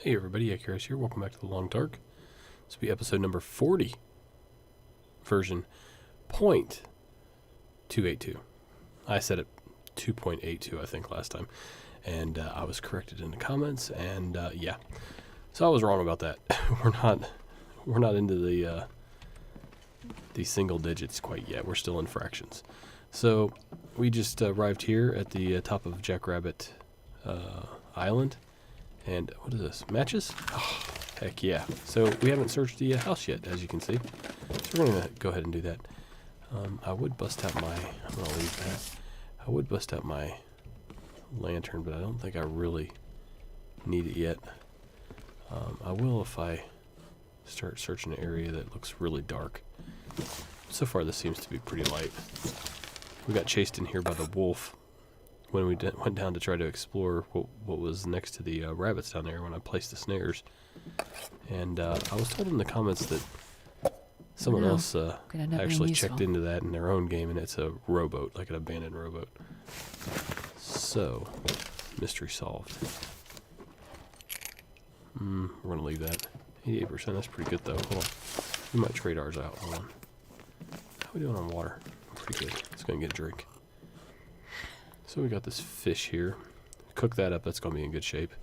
Hey everybody, Curious here. Welcome back to the Long Dark. This will be episode number 40, version .282. I said it 2.82, I think, last time, and I was corrected in the comments. And yeah, so I was wrong about that. we're not into the single digits quite yet. We're still in fractions. So we just arrived here at the top of Jackrabbit Island. And what is this? Matches? Oh, heck yeah. So we haven't searched the house yet, as you can see. So we're going to go ahead and do that. I would bust out my... I'm going to leave that. I would bust out my lantern, but I don't think I really need it yet. I will if I start searching an area that looks really dark. So far this seems to be pretty light. We got chased in here by the wolf when we went down to try to explore what was next to the rabbits down there when I placed the snares. And I was told in the comments that someone else actually checked into that in their own game, and it's a rowboat, like an abandoned rowboat. So, mystery solved. We're going to leave that. 88%, that's pretty good though. Hold on. We might trade ours out. Hold on. How are we doing on water? Pretty good. Let's go and get a drink. So we got this fish here. Cook that up. That's going to be in good shape.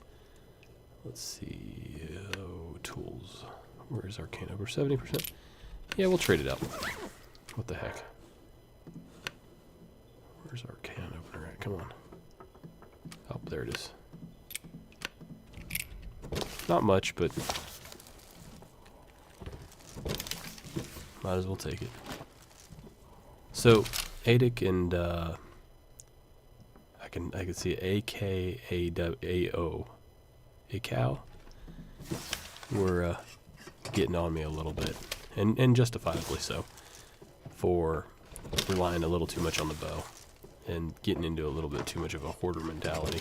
Let's see. Tools. Where is our can over 70%? Yeah, we'll trade it out. What the heck? Where's our can opener at? Come on. Oh, there it is. Not much, but might as well take it. So, Adic and I can see A-K-A-W-A-O. A cow. Were getting on me a little bit, and justifiably so, for relying a little too much on the bow and getting into a little bit too much of a hoarder mentality.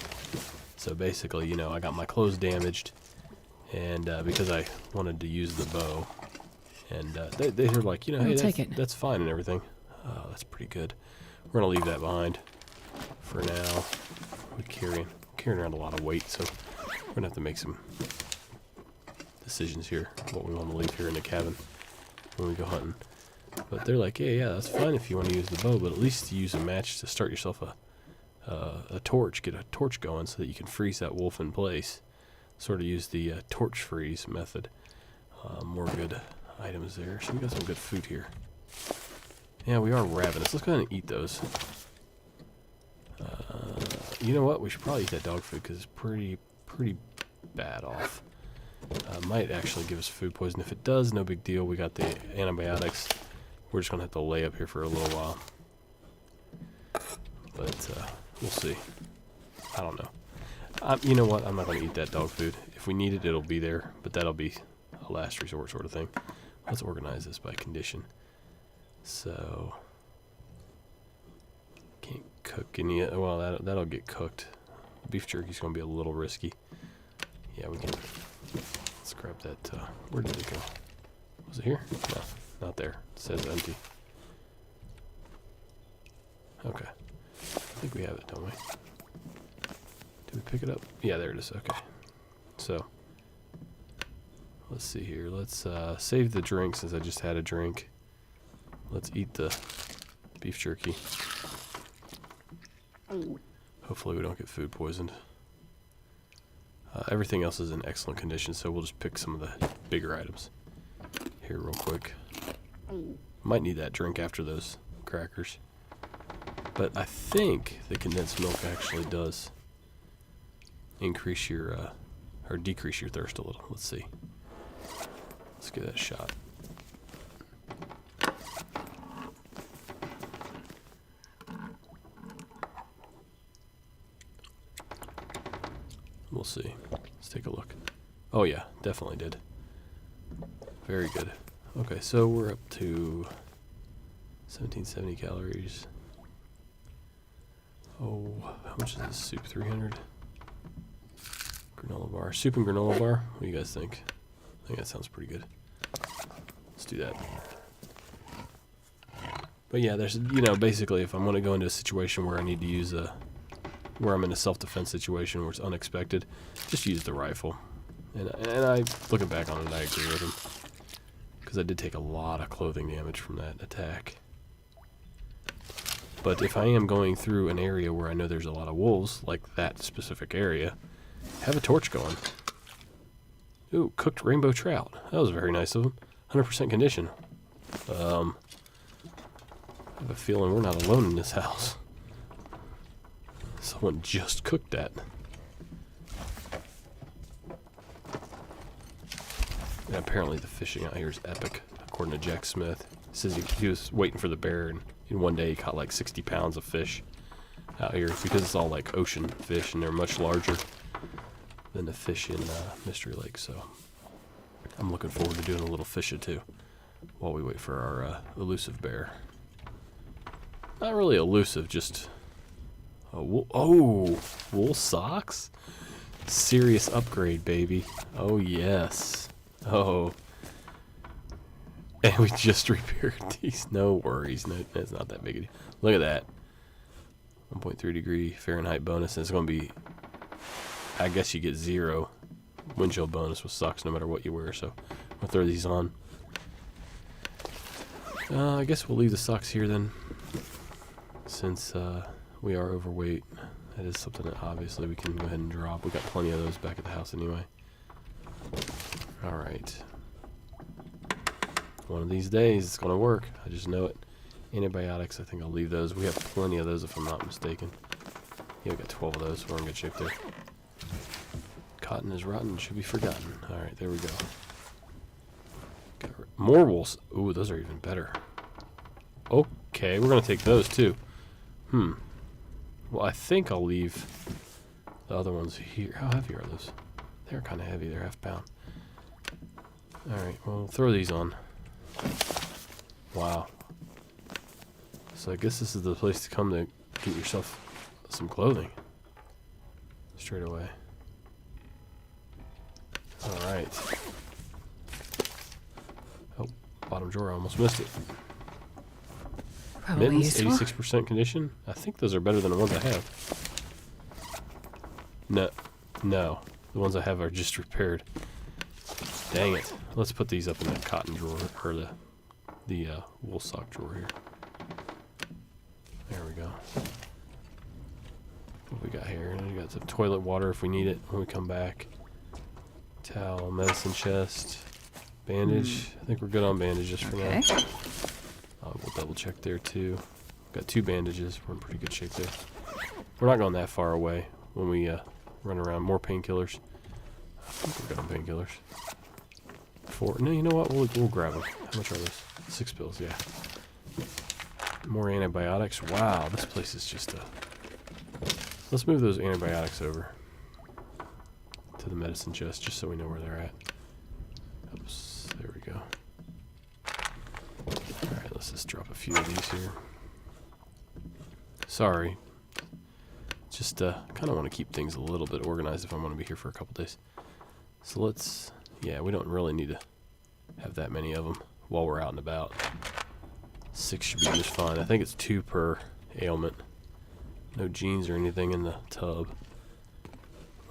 So basically, you know, I got my clothes damaged, and because I wanted to use the bow, and they were like, you know, hey, that's fine and everything. Oh, that's pretty good. We're gonna leave that behind for now. We're carrying around a lot of weight, so we're gonna have to make some decisions here, what we want to leave here in the cabin when we go hunting. But they're like, yeah, that's fine if you want to use the bow, but at least use a match to start yourself a torch, get a torch going so that you can freeze that wolf in place. Sort of use the torch freeze method. More good items there. So we got some good food here. Yeah, we are ravenous. Let's go ahead and eat those. You know what? We should probably eat that dog food because it's pretty bad off. Might actually give us food poison. If it does, no big deal. We got the antibiotics. We're just going to have to lay up here for a little while. But we'll see. I don't know. You know what? I'm not going to eat that dog food. If we need it, it'll be there. But that'll be a last resort sort of thing. Let's organize this by condition. So, can't cook any. Well, that'll get cooked. Beef jerky's going to be a little risky. Yeah, we can. Let's grab that. Where did it go? Was it here? No, not there. It says empty. Okay. I think we have it, don't we? Did we pick it up? Yeah, there it is. Okay. So, let's see here. Let's save the drink since I just had a drink. Let's eat the beef jerky. Hopefully we don't get food poisoned. Everything else is in excellent condition, so we'll just pick some of the bigger items here real quick. Might need that drink after those crackers. But I think the condensed milk actually does increase your, or decrease your thirst a little. Let's see. Let's give that a shot. We'll see. Let's take a look. Oh yeah, definitely did. Very good. Okay, so we're up to 1770 calories. Oh, how much is this soup? 300? Granola bar. Soup and granola bar? What do you guys think? I think that sounds pretty good. Let's do that. But yeah, there's, you know, basically if I'm going to go into a situation where I need to use where I'm in a self-defense situation where it's unexpected, just use the rifle. And I, looking back on it, I agree with him. Because I did take a lot of clothing damage from that attack. But if I am going through an area where I know there's a lot of wolves, like that specific area, have a torch going. Ooh, cooked rainbow trout. That was very nice of him. 100% condition. I have a feeling we're not alone in this house. Someone just cooked that. And apparently the fishing out here is epic, according to Jack Smith. He says he was waiting for the bear, and in one day he caught like 60 pounds of fish out here, because it's all like ocean fish, and they're much larger than the fish in Mystery Lake. So I'm looking forward to doing a little fishing too, while we wait for our elusive bear. Not really elusive, just wool socks? Serious upgrade, baby. Oh yes. Oh. And we just repaired these. No worries. No, it's not that big a deal. Look at that. 1.3 degree Fahrenheit bonus. And it's going to be, I guess you get 0 wind chill bonus with socks no matter what you wear. So we'll throw these on. I guess we'll leave the socks here then, since we are overweight. That is something that obviously we can go ahead and drop. We got plenty of those back at the house anyway. Alright. One of these days it's going to work. I just know it. Antibiotics, I think I'll leave those. We have plenty of those if I'm not mistaken. Yeah, we got 12 of those. We're in good shape there. Cotton is rotten. Should be forgotten. Alright, there we go. Got more wolves. Ooh, those are even better. Okay, we're going to take those too. Well, I think I'll leave the other ones here. How heavy are those? They're kind of heavy. They're half pound. Alright, well, we'll throw these on. Wow. So I guess this is the place to come to get yourself some clothing. Straight away. Alright. Oh, bottom drawer, I almost missed it. Probably Mittens, useful. 86% condition. I think those are better than the ones I have. No. The ones I have are just repaired. Dang it. Let's put these up in the cotton drawer, or the wool sock drawer here. There we go. What we got here? We got some toilet water if we need it when we come back. Towel, medicine chest, bandage. I think we're good on bandages for now. We'll double check there too. Got 2 bandages. We're in pretty good shape there. We're not going that far away when we run around. More painkillers. I think we're good on painkillers. 4. No, you know what? We'll grab them. How much are those? 6 pills, yeah. More antibiotics. Wow, this place is just a... Let's move those antibiotics over to the medicine chest, just so we know where they're at. Oops, there we go. Alright, let's just drop a few of these here. Sorry. Just kind of want to keep things a little bit organized if I'm going to be here for a couple days. So let's... Yeah, we don't really need to have that many of them while we're out and about. 6 should be just fine. I think it's 2 per ailment. No jeans or anything in the tub.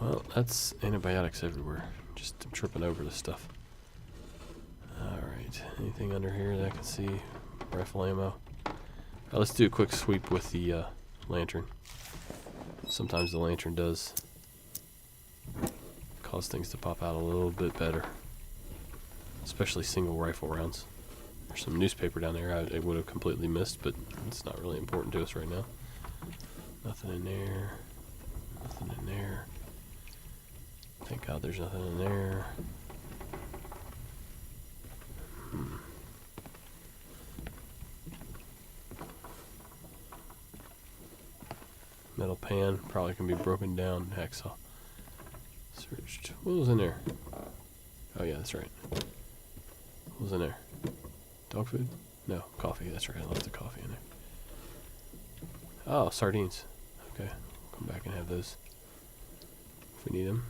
Well, that's antibiotics everywhere. Just I'm tripping over this stuff. Alright, anything under here that I can see? Rifle ammo. Let's do a quick sweep with the lantern. Sometimes the lantern does cause things to pop out a little bit better. Especially single rifle rounds. There's some newspaper down there I would have completely missed, but it's not really important to us right now. Nothing in there. Nothing in there. Thank God there's nothing in there. Metal pan probably can be broken down. Hacksaw. Searched. What was in there? Oh yeah, that's right. What was in there? Dog food? No, coffee. That's right. I left the coffee in there. Oh, sardines. Okay, come back and have those if we need them.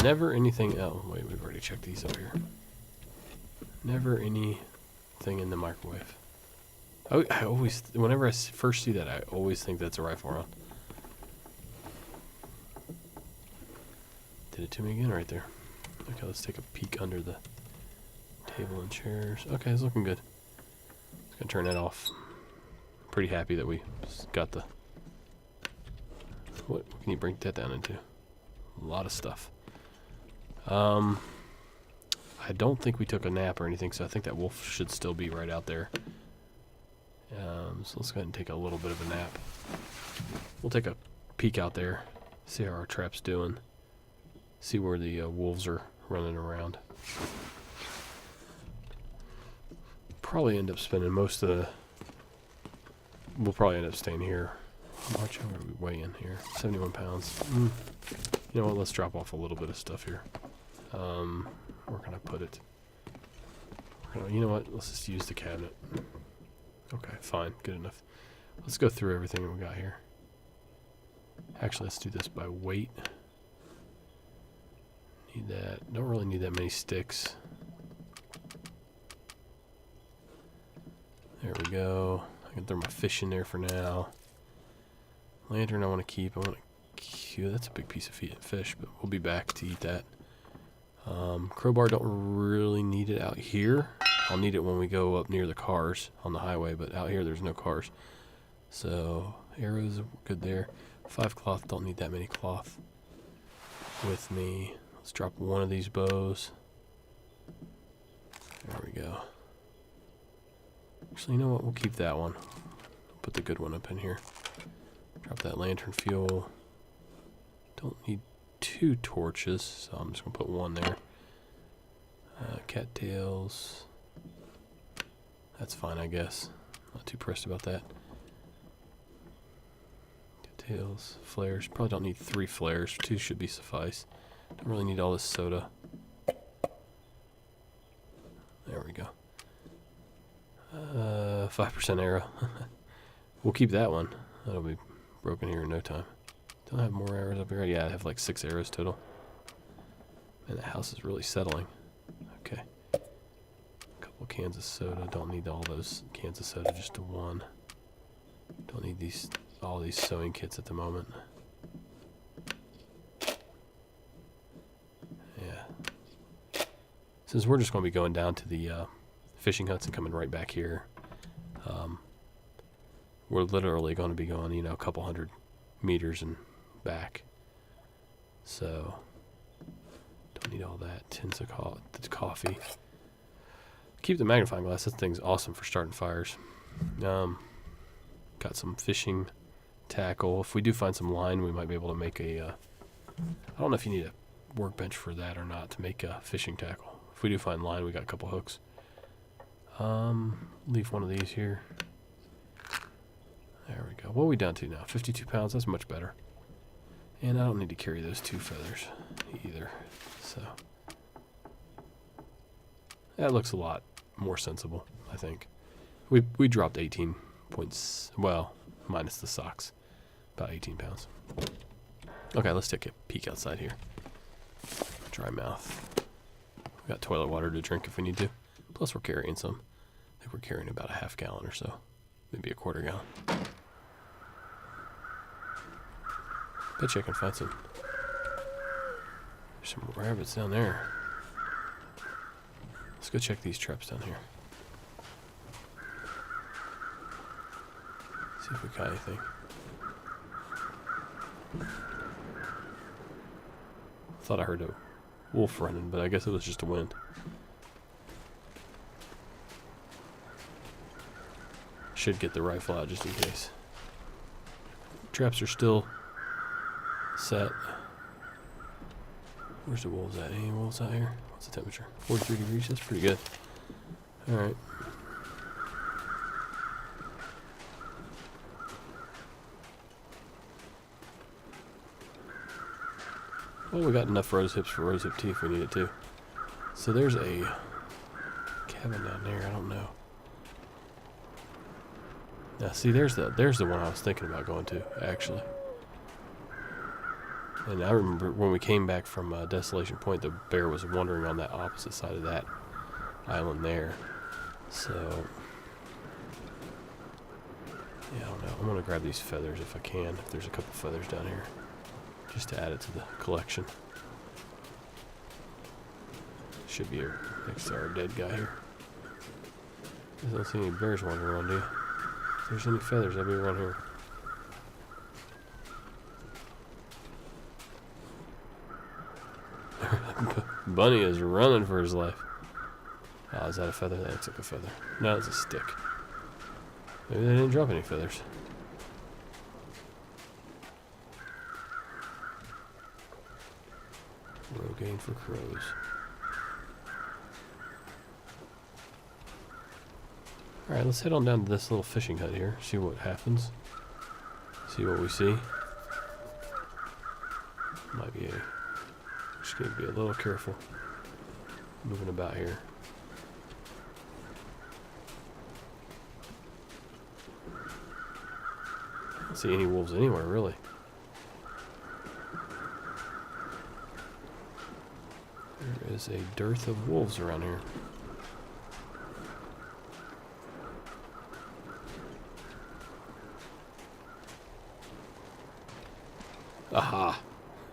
Never anything else. Wait, we've already checked these up here. Never anything in the microwave. Oh, I always, whenever I first see that, I always think that's a rifle round. Did it to me again right there. Okay, let's take a peek under the table and chairs. Okay, it's looking good. Just gonna turn that off. Pretty happy that we got the... What can you break that down into? A lot of stuff. I don't think we took a nap or anything, so I think that wolf should still be right out there. So let's go ahead and take a little bit of a nap. We'll take a peek out there, see how our trap's doing, see where the wolves are running around. Probably end up spending most of the... We'll probably end up staying here. How much are we weighing here? 71 pounds. You know what? Let's drop off a little bit of stuff here. Where can I put it? You know what? Let's just use the cabinet. Okay, fine. Good enough. Let's go through everything we got here. Actually, let's do this by weight. Need that. Don't really need that many sticks. There we go. I can throw my fish in there for now. Lantern I want to keep. I want to... That's a big piece of fish, but we'll be back to eat that. Crowbar, don't really need it out here. I'll need it when we go up near the cars on the highway, but out here there's no cars. So, arrows are good there. 5 cloth, don't need that many cloth with me. Let's drop one of these bows. There we go. Actually, you know what? We'll keep that one. Put the good one up in here. Drop that lantern fuel. Don't need 2 torches, so I'm just going to put 1 there. Cattails. That's fine, I guess. Not too pressed about that. Cattails. Flares. Probably don't need 3 flares. 2 should be suffice. Don't really need all this soda. There we go. 5% arrow. We'll keep that one. That'll be broken here in no time. Don't I have more arrows up here? Yeah, I have like 6 arrows total. And the house is really settling. Okay. A couple cans of soda. Don't need all those cans of soda, just the 1. Don't need all these sewing kits at the moment. Yeah. Since we're just going to be going down to the fishing huts and coming right back here, we're literally going to be going, a couple hundred meters and back. So, don't need all that. Tins of coffee. Keep the magnifying glass. That thing's awesome for starting fires. Got some fishing tackle. If we do find some line, we might be able to make a... I don't know if you need a workbench for that or not to make a fishing tackle. If we do find line, we got a couple hooks. Leave one of these here. There we go. What are we down to now? 52 pounds. That's much better. And I don't need to carry those 2 feathers either. So that looks a lot more sensible, I think. We dropped 18 points. Well, minus the socks. About 18 pounds. Okay, let's take a peek outside here. Dry mouth. We got toilet water to drink if we need to. Plus we're carrying some. I think we're carrying about a half gallon or so. Maybe a quarter gallon. Bet you I can find some. There's some rabbits down there. Let's go check these traps down here. See if we got anything. Thought I heard a wolf running, but I guess it was just a wind. Should get the rifle out just in case. Traps are still set. Where's the wolves at? Any wolves out here? What's the temperature? 43 degrees? That's pretty good. Alright. Well, we got enough rose hips for rose hip tea if we need it too. So there's a cabin down there. I don't know. Now, see, there's the one I was thinking about going to, actually. And I remember when we came back from Desolation Point, the bear was wandering on that opposite side of that island there. So, yeah, I don't know. I'm going to grab these feathers if I can, if there's a couple feathers down here, just to add it to the collection. Should be next to our dead guy here. I don't see any bears wandering around, do you? If there's any feathers, they'll be around here. Bunny is running for his life. Oh, is that a feather? That looks like a feather. No, it's a stick. Maybe they didn't drop any feathers. Rogaine for crows. Alright, let's head on down to this little fishing hut here. See what happens. See what we see. Might be a... Just gonna be a little careful moving about here. I don't see any wolves anywhere, really. There is a dearth of wolves around here. Aha!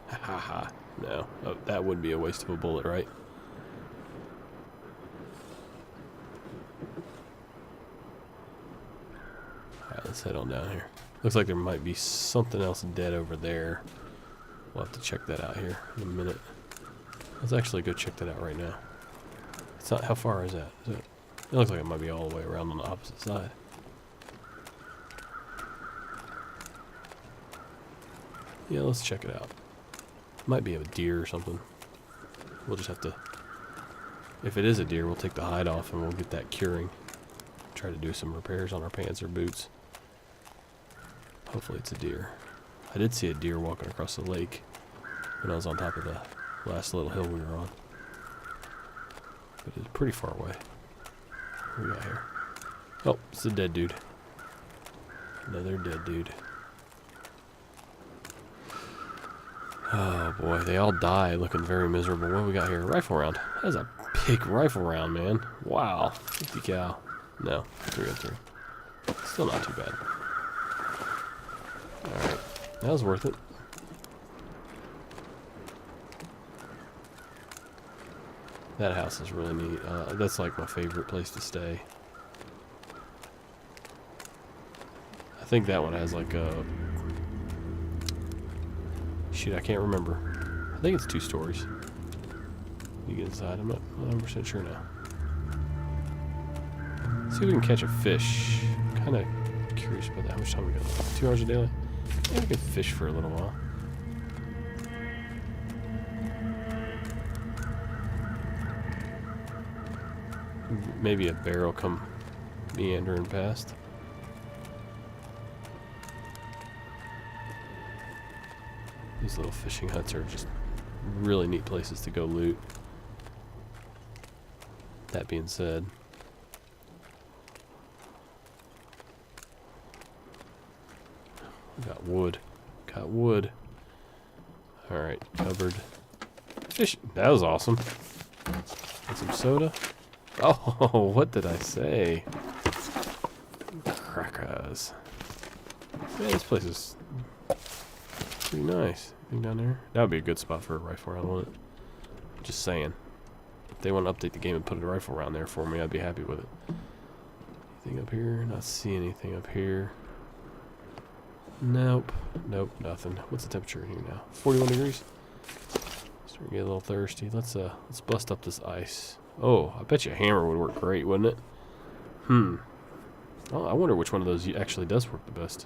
Ha ha ha. No. Oh, that would be a waste of a bullet, right? Alright, let's head on down here. Looks like there might be something else dead over there. We'll have to check that out here in a minute. Let's actually go check that out right now. It's not... How far is that? It looks like it might be all the way around on the opposite side. Yeah, let's check it out. Might be a deer or something. We'll just have to... If it is a deer, we'll take the hide off and we'll get that curing. Try to do some repairs on our pants or boots. Hopefully it's a deer. I did see a deer walking across the lake when I was on top of the last little hill we were on. But it's pretty far away. What do we got here? Oh, it's a dead dude. Another dead dude. Oh boy, they all die looking very miserable. What do we got here? Rifle round. That's a big rifle round, man. Wow. 50 cal. No, 303. Still not too bad. Alright. That was worth it. That house is really neat. That's like my favorite place to stay. I think that one has like a... Shoot, I can't remember. I think it's 2 stories. You get inside, I'm not 100% sure now. See if we can catch a fish. Kind of curious about that. How much time we got? 2 hours a day? Yeah, we can fish for a little while. Maybe a bear will come meandering past. These little fishing huts are just really neat places to go loot. That being said, we got wood. Got wood. Alright, cupboard. Fish. That was awesome. And some soda. Oh, what did I say? Crackers. Man, this place is pretty nice. Anything down there? That would be a good spot for a rifle round, wouldn't it? Just saying. If they want to update the game and put a rifle round there for me, I'd be happy with it. Anything up here? Not see anything up here. Nope. Nope, nothing. What's the temperature in here now? 41 degrees? Starting to get a little thirsty. Let's bust up this ice. Oh, I bet you a hammer would work great, wouldn't it? Oh, I wonder which one of those actually does work the best.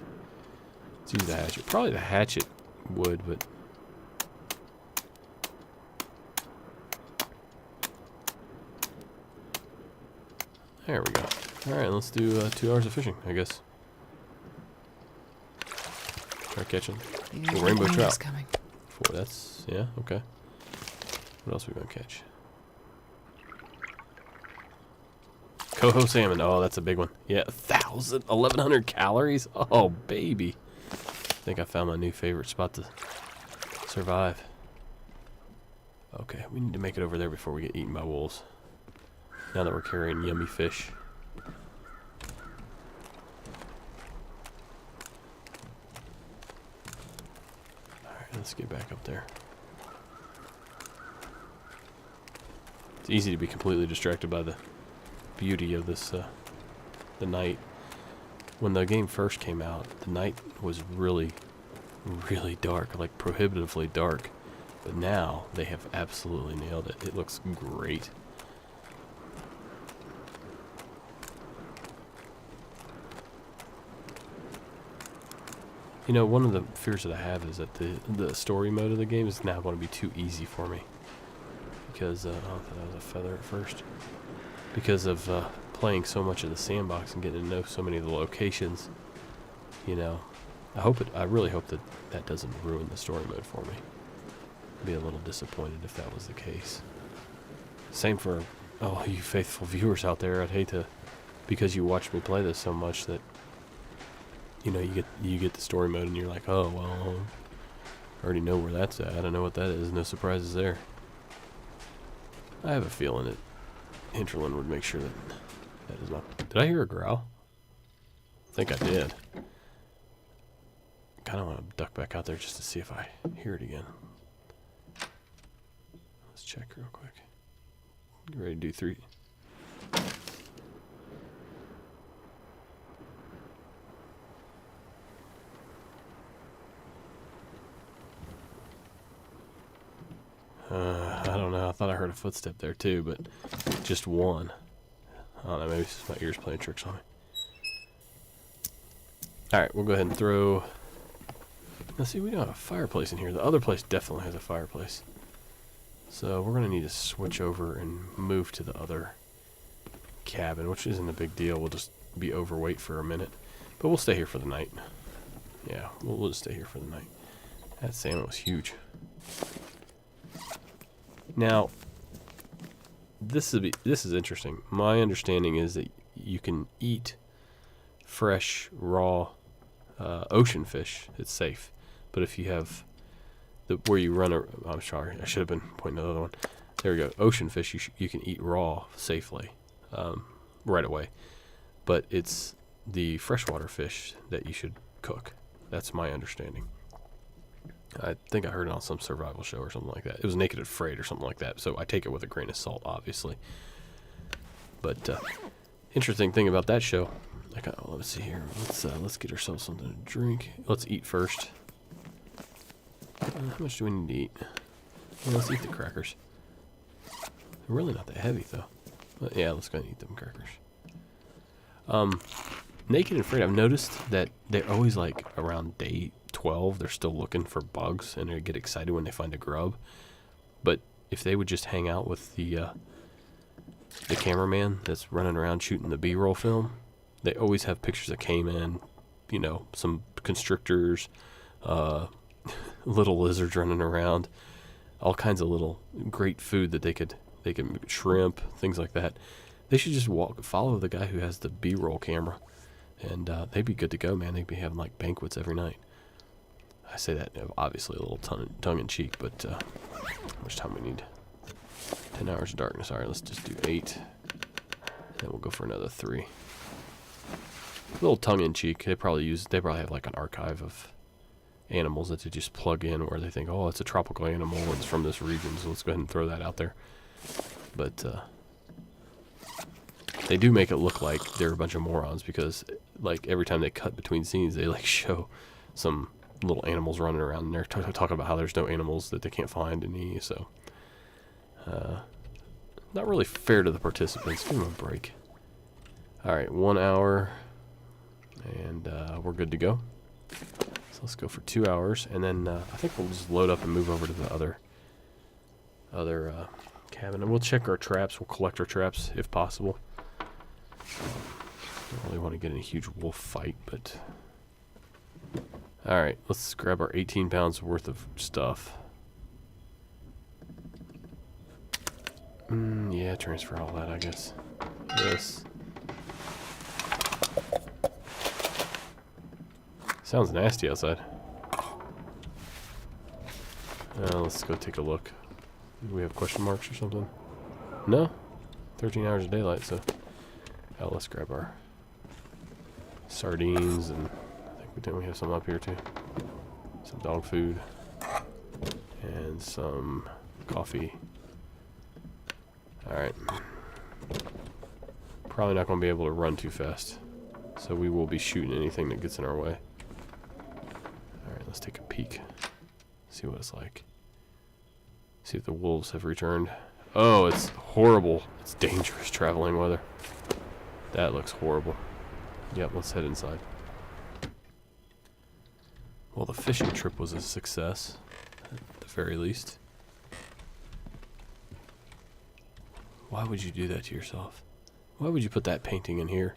Let's use the hatchet. Probably the hatchet would, but... There we go. Alright, let's do 2 hours of fishing, I guess. Try catching rainbow trout. Coming. That's, yeah, okay. What else are we gonna catch? Coho salmon. Oh, that's a big one. Yeah, 1,100 calories. Oh, baby. I think I found my new favorite spot to survive. Okay, we need to make it over there before we get eaten by wolves. Now that we're carrying yummy fish. Alright, let's get back up there. It's easy to be completely distracted by the beauty of this, the night. When the game first came out, the night was really, really dark, like prohibitively dark. But now, they have absolutely nailed it. It looks great. You know, one of the fears that I have is that the story mode of the game is now going to be too easy for me. Because, oh, I thought that was a feather at first. Because of playing so much of the sandbox and getting to know so many of the locations. You know, I really hope that that doesn't ruin the story mode for me. I'd be a little disappointed if that was the case. Same for all you faithful viewers out there. I'd hate to, because you watch me play this so much that, you know, you get the story mode and you're like, oh, well, I already know where that's at. I know what that is. No surprises there. I have a feeling that Hinterland would make sure that that is not... Did I hear a growl? I think I did. Kind of want to duck back out there just to see if I hear it again. Let's check real quick. Get ready to do 3. I don't know. I thought I heard a footstep there too, but just one. I don't know. Maybe it's my ears playing tricks on me. Alright, we'll go ahead and throw... Let's see, we don't have a fireplace in here. The other place definitely has a fireplace. So we're going to need to switch over and move to the other cabin, which isn't a big deal. We'll just be overweight for a minute. But we'll stay here for the night. Yeah, we'll just stay here for the night. That salmon was huge. Now, this is interesting. My understanding is that you can eat fresh, raw ocean fish. It's safe. But if you have where you run a... I'm sorry, I should have been pointing to the other one. There we go. Ocean fish you can eat raw safely right away. But it's the freshwater fish that you should cook. That's my understanding. I think I heard it on some survival show or something like that. It was Naked and Afraid or something like that. So I take it with a grain of salt, obviously. But interesting thing about that show. Let's see here. Let's get ourselves something to drink. Let's eat first. How much do we need to eat? Well, let's eat the crackers. They're really not that heavy though. But yeah, let's go ahead and eat them crackers. Naked and Afraid, I've noticed that they're always like around day 12, they're still looking for bugs and they get excited when they find a grub. But if they would just hang out with the cameraman that's running around shooting the B-roll film, they always have pictures of caiman, you know, some constrictors, little lizards running around, all kinds of little great food that they could shrimp, things like that. They should just follow the guy who has the B-roll camera, and they'd be good to go, man. They'd be having like banquets every night. I say that obviously a little tongue-in-cheek, but how much time we need? 10 hours of darkness. All right, let's just do 8. Then we'll go for another 3. A little tongue-in-cheek. They probably have like an archive of animals that they just plug in where they think, oh, it's a tropical animal and it's from this region, so let's go ahead and throw that out there. But they do make it look like they're a bunch of morons because like every time they cut between scenes, they like show some little animals running around and they're talking about how there's no animals that they can't find any, so not really fair to the participants. Give them a break. Alright, 1 hour and we're good to go. So let's go for 2 hours and then I think we'll just load up and move over to the other cabin and we'll check our traps. We'll collect our traps if possible. Don't really want to get in a huge wolf fight, but alright, let's grab our 18 pounds worth of stuff. Yeah, transfer all that, I guess. This. Sounds nasty outside. Let's go take a look. Do we have question marks or something? No? 13 hours of daylight, so... Oh, let's grab our sardines, and I think we have some up here too. Some dog food. And some coffee. Alright. Probably not going to be able to run too fast. So we will be shooting anything that gets in our way. Alright, let's take a peek. See what it's like. See if the wolves have returned. Oh, it's horrible. It's dangerous traveling weather. That looks horrible. Yep, let's head inside. Well, the fishing trip was a success, at the very least. Why would you do that to yourself? Why would you put that painting in here?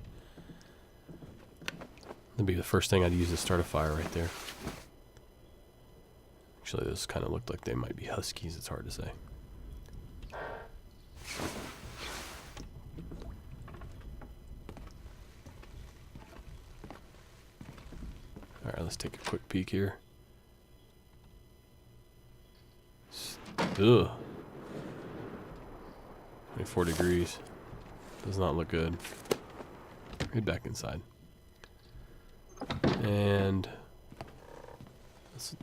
That'd be the first thing I'd use to start a fire right there. Actually, those kind of looked like they might be huskies. It's hard to say. Alright, let's take a quick peek here. Ugh. 24 degrees. Does not look good. Head back inside. And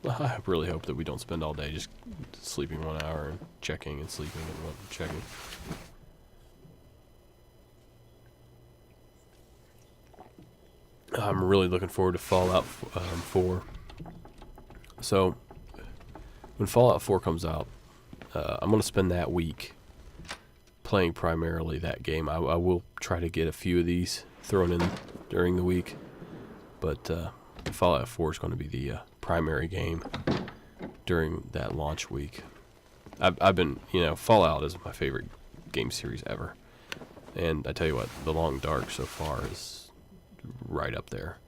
I really hope that we don't spend all day just sleeping 1 hour and checking and sleeping and checking. I'm really looking forward to Fallout 4. So, when Fallout 4 comes out, I'm going to spend that week playing primarily that game. I will try to get a few of these thrown in during the week, but Fallout 4 is going to be the primary game during that launch week. I've been, Fallout is my favorite game series ever. And I tell you what, The Long Dark so far is right up there,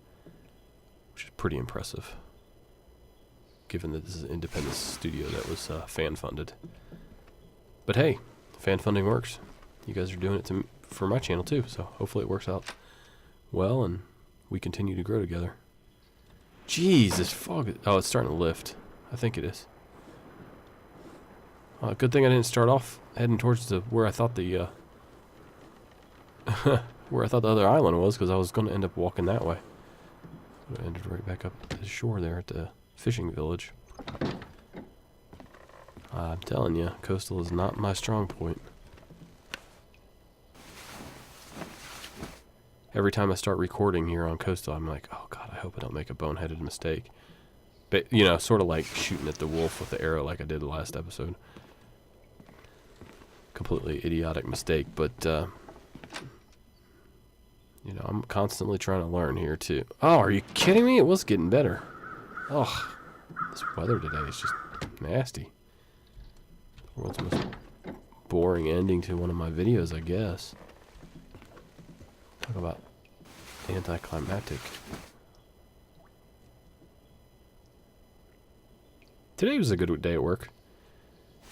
which is pretty impressive, given that this is an independent studio that was fan-funded. But hey, fan funding works. You guys are doing it for my channel too, so hopefully it works out well and we continue to grow together. Jeez, this fog oh, it's starting to lift. I think it is. Good thing I didn't start off heading towards where I thought the where I thought the other island was, because I was going to end up walking that way. I ended right back up to the shore there at the fishing village. I'm telling you, coastal is not my strong point. Every time I start recording here on coastal, I'm like, oh god, I hope I don't make a boneheaded mistake. But, sort of like shooting at the wolf with the arrow like I did the last episode. Completely idiotic mistake, but, I'm constantly trying to learn here, too. Oh, are you kidding me? It was getting better. Oh, this weather today is just nasty. The world's most boring ending to one of my videos, I guess. Talk about anticlimactic. Today was a good day at work.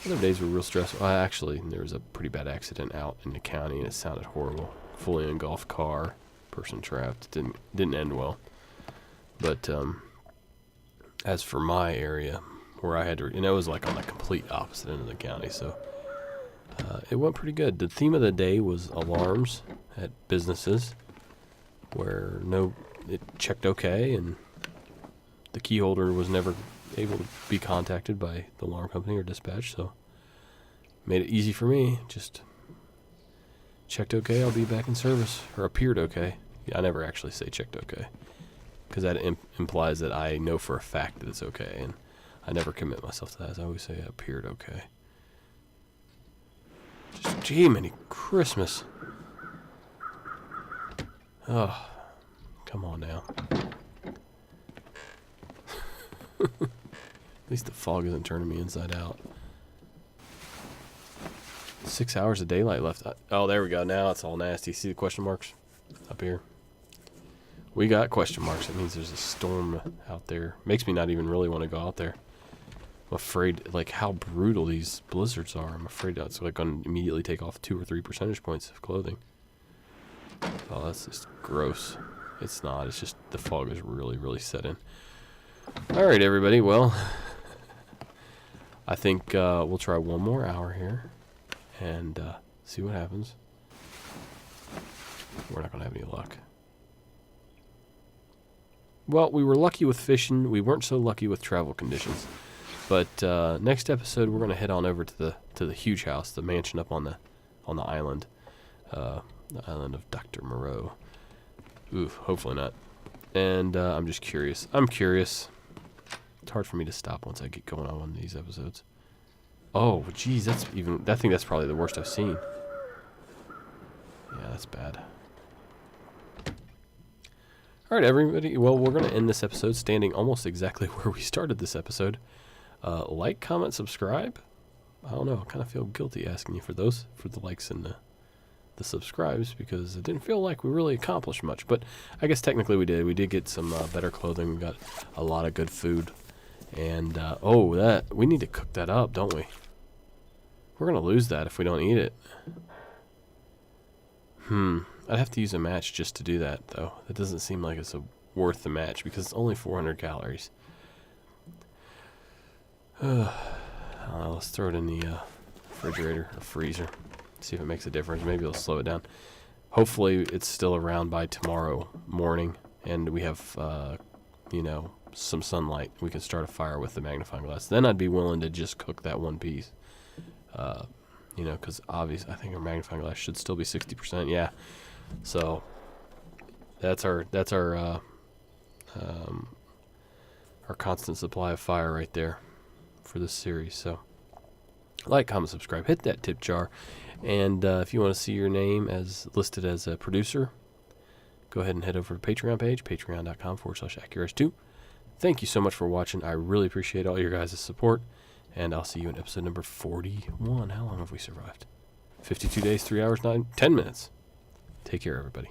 Other days were real stressful. Actually, there was a pretty bad accident out in the county, and it sounded horrible. Fully engulfed car, person trapped. Didn't end well. But as for my area, where I had to, it was like on the complete opposite end of the county, so it went pretty good. The theme of the day was alarms at businesses, where it checked okay, and the key holder was never able to be contacted by the alarm company or dispatch, so made it easy for me. Just checked okay, I'll be back in service, or appeared okay. Yeah, I never actually say checked okay, because that implies that I know for a fact that it's okay, and I never commit myself to that. I always say appeared okay. Just, gee, many Christmas. Oh, come on now. At least the fog isn't turning me inside out. 6 hours of daylight left. Oh, there we go. Now it's all nasty. See the question marks up here? We got question marks. It means there's a storm out there. Makes me not even really want to go out there. I'm afraid, like, how brutal these blizzards are. I'm afraid that's like going to immediately take off 2 or 3 percentage points of clothing. Oh, that's just gross. It's not. It's just the fog is really, really set in. All right, everybody. Well, I think we'll try one more hour here and see what happens. We're not going to have any luck. Well, we were lucky with fishing. We weren't so lucky with travel conditions. But next episode, we're going to head on over to the huge house, the mansion up on on the island of Dr. Moreau. Oof, hopefully not. And I'm just curious. I'm curious. It's hard for me to stop once I get going on one of these episodes. Oh, geez, I think that's probably the worst I've seen. Yeah, that's bad. All right, everybody. Well, we're going to end this episode standing almost exactly where we started this episode. Like, comment, subscribe. I don't know. I kind of feel guilty asking you for those, for the likes and the subscribes, because it didn't feel like we really accomplished much. But I guess technically we did. We did get some better clothing. We got a lot of good food. And, we need to cook that up, don't we? We're going to lose that if we don't eat it. I'd have to use a match just to do that, though. It doesn't seem like it's worth the match, because it's only 400 calories. Let's throw it in the refrigerator or freezer. See if it makes a difference. Maybe it'll slow it down. Hopefully it's still around by tomorrow morning, and we have, some sunlight. We can start a fire with the magnifying glass. Then I'd be willing to just cook that one piece. Because obviously I think our magnifying glass should still be 60%. Yeah. So that's our constant supply of fire right there for this series. So like, comment, subscribe, hit that tip jar, and if you want to see your name as listed as a producer, go ahead and head over to the Patreon page, patreon.com/AccuRes2. Thank you so much for watching. I really appreciate all your guys' support, and I'll see you in episode number 41. How long have we survived? 52 days, 3 hours, 10 minutes. Take care, everybody.